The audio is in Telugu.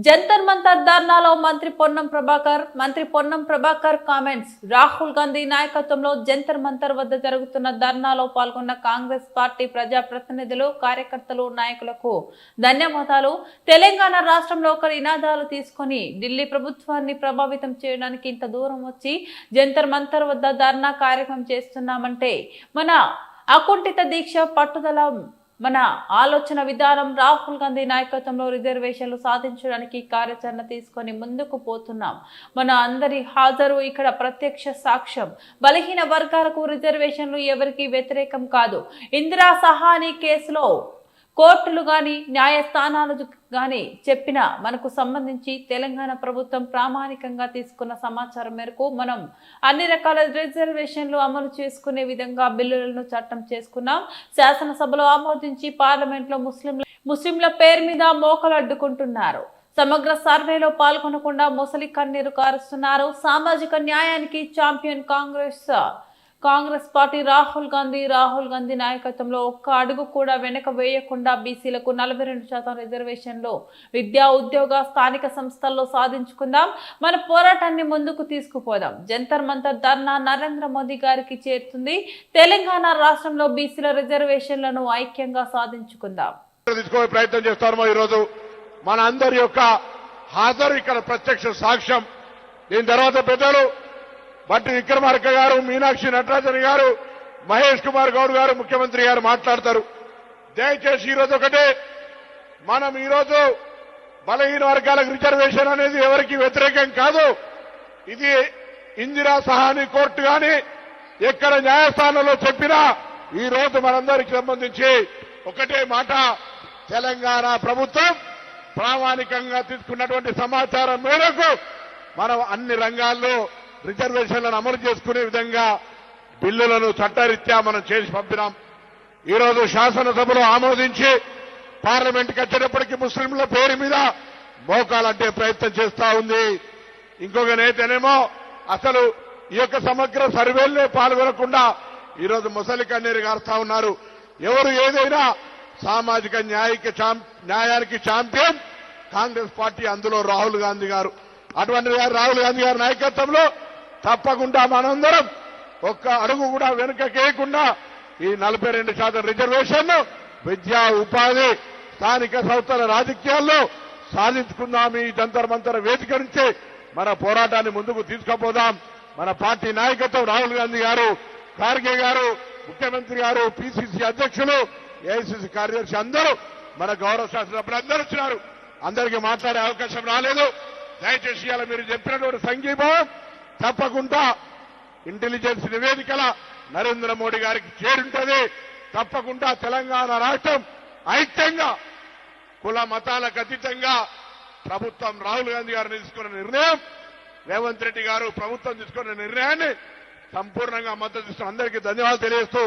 జంతర్ మంతర్ ధర్నాలో మంత్రి పొన్నం ప్రభాకర్ కామెంట్స్. రాహుల్ గాంధీ నాయకత్వంలో జంతర్ మంతర్ వద్ద జరుగుతున్న ధర్నాలో పాల్గొన్న కాంగ్రెస్ పార్టీ ప్రజా ప్రతినిధులు, కార్యకర్తలు, నాయకులకు ధన్యవాదాలు. తెలంగాణ రాష్ట్రంలో ఒక నినాదాలు తీసుకొని ఢిల్లీ ప్రభుత్వాన్ని ప్రభావితం చేయడానికి ఇంత దూరం వచ్చి జంతర్ మంతర్ వద్ద ధర్నా కార్యక్రమం చేస్తున్నామంటే మన అకుంఠిత దీక్ష, పట్టుదల, మన ఆలోచన విధానం. రాహుల్ గాంధీ నాయకత్వంలో రిజర్వేషన్లు సాధించడానికి కార్యాచరణ తీసుకొని ముందుకు పోతున్నాం. మన అందరి హాజరు ఇక్కడ ప్రత్యక్ష సాక్ష్యం. బలహీన వర్గాలకు రిజర్వేషన్లు ఎవరికి వ్యతిరేకం కాదు. ఇందిరా సహాని కేసులో కోర్టులు గాని న్యాయస్థానాలు గాని చెప్పిన మనకు సంబంధించి తెలంగాణ ప్రభుత్వం ప్రామాణికంగా తీసుకున్న సమాచారం మేరకు మనం అన్ని రకాల రిజర్వేషన్లు అమలు చేసుకునే విధంగా బిల్లులను చట్టం చేసుకున్నాం. శాసనసభలో ఆమోదించి పార్లమెంట్లో ముస్లింల పేరు మీద మోకలు అడ్డుకుంటున్నారు. సమగ్ర సర్వేలో పాల్గొనకుండా ముసలి కన్నీరు కారుస్తున్నారు. సామాజిక న్యాయానికి ఛాంపియన్ కాంగ్రెస్ పార్టీ రాహుల్ గాంధీ నాయకత్వంలో ఒక్క అడుగు కూడా వెనక వేయకుండా బీసీలకు 42% రిజర్వేషన్లు విద్యా, ఉద్యోగ, స్థానిక సంస్థల్లో సాధించుకుందాం. మన పోరాటాన్ని ముందుకు తీసుకుపోదాం. జంతర్ మంతర్ ధర్నా నరేంద్ర మోదీ గారికి చేరుతుంది. తెలంగాణ రాష్ట్రంలో బీసీల రిజర్వేషన్లను ఐక్యంగా సాధించుకుందాం. ప్రయత్నం చేస్తారో ఈరోజు మన అందరి యొక్క హాజరు ఇక్కడ ప్రత్యక్ష సాక్ష్యం. దీని తర్వాత పెద్దలు బట్టి విక్రమార్క గారు, మీనాక్షి నటరాజన్ గారు, మహేష్ కుమార్ గౌడ్ గారు, ముఖ్యమంత్రి గారు మాట్లాడతారు. దయచేసి ఈరోజు ఒకటే, మనం ఈరోజు బలహీన వర్గాలకు రిజర్వేషన్ అనేది ఎవరికి వ్యతిరేకం కాదు. ఇది ఇందిరా సహాని కోర్టు గాని ఎక్కడ న్యాయస్థానంలో చెప్పినా ఈ రోజు మనందరికి సంబంధించి ఒకటే మాట, తెలంగాణ ప్రభుత్వం ప్రామాణికంగా తీసుకున్నటువంటి సమాచారం మేరకు మనం అన్ని రంగాల్లో రిజర్వేషన్లను అమలు చేసుకునే విధంగా బిల్లులను చట్టరీత్యా మనం చేసి పంపినాం. ఈరోజు శాసనసభలో ఆమోదించి పార్లమెంట్కి వచ్చేటప్పటికీ ముస్లింల పేరు మీద మోకాలంటే ప్రయత్నం చేస్తా ఉంది. ఇంకొక నేతనేమో అసలు ఈ యొక్క సమగ్ర సర్వేలనే పాల్గొనకుండా ఈరోజు ముసలి కన్నీరు గారుస్తా ఉన్నారు. ఎవరు ఏదైనా సామాజిక న్యాయానికి ఛాంపియన్ కాంగ్రెస్ పార్టీ, అందులో రాహుల్ గాంధీ గారు. అటువంటి రాహుల్ గాంధీ గారి నాయకత్వంలో తప్పకుండా మనందరం ఒక్క అడుగు కూడా వెనుకకేయకుండా ఈ 42% రిజర్వేషన్ విద్యా, ఉపాధి, స్థానిక సంస్థల రాజకీయాల్లో సాధించుకుందాం. ఈ జంతర్ మంతర్ వేదిక నుంచి మన పోరాటాన్ని ముందుకు తీసుకుపోదాం. మన పార్టీ నాయకత్వం రాహుల్ గాంధీ గారు, ఖార్గే గారు, ముఖ్యమంత్రి గారు, పిసిసి అధ్యక్షులు, ఏఐసిసి కార్యదర్శి అందరూ, మన గౌరవ శాసనసభ్యులు అందరూ వచ్చినారు. అందరికీ మాట్లాడే అవకాశం రాలేదు. దయచేసి ఇలా మీరు చెప్పినటువంటి సంఘీభావం తప్పకుండా ఇంటెలిజెన్స్ నివేదికల నరేంద్ర మోడీ గారికి చేరుంటది. తప్పకుండా తెలంగాణ రాష్ట్రం ఐక్యంగా కుల మతాలకు అతీతంగా ప్రభుత్వం, రాహుల్ గాంధీ గారు తీసుకున్న నిర్ణయం, రేవంత్ రెడ్డి గారు ప్రభుత్వం తీసుకున్న నిర్ణయాన్ని సంపూర్ణంగా మద్దతు ఇస్తూ అందరికీ ధన్యవాదాలు తెలియజేస్తూ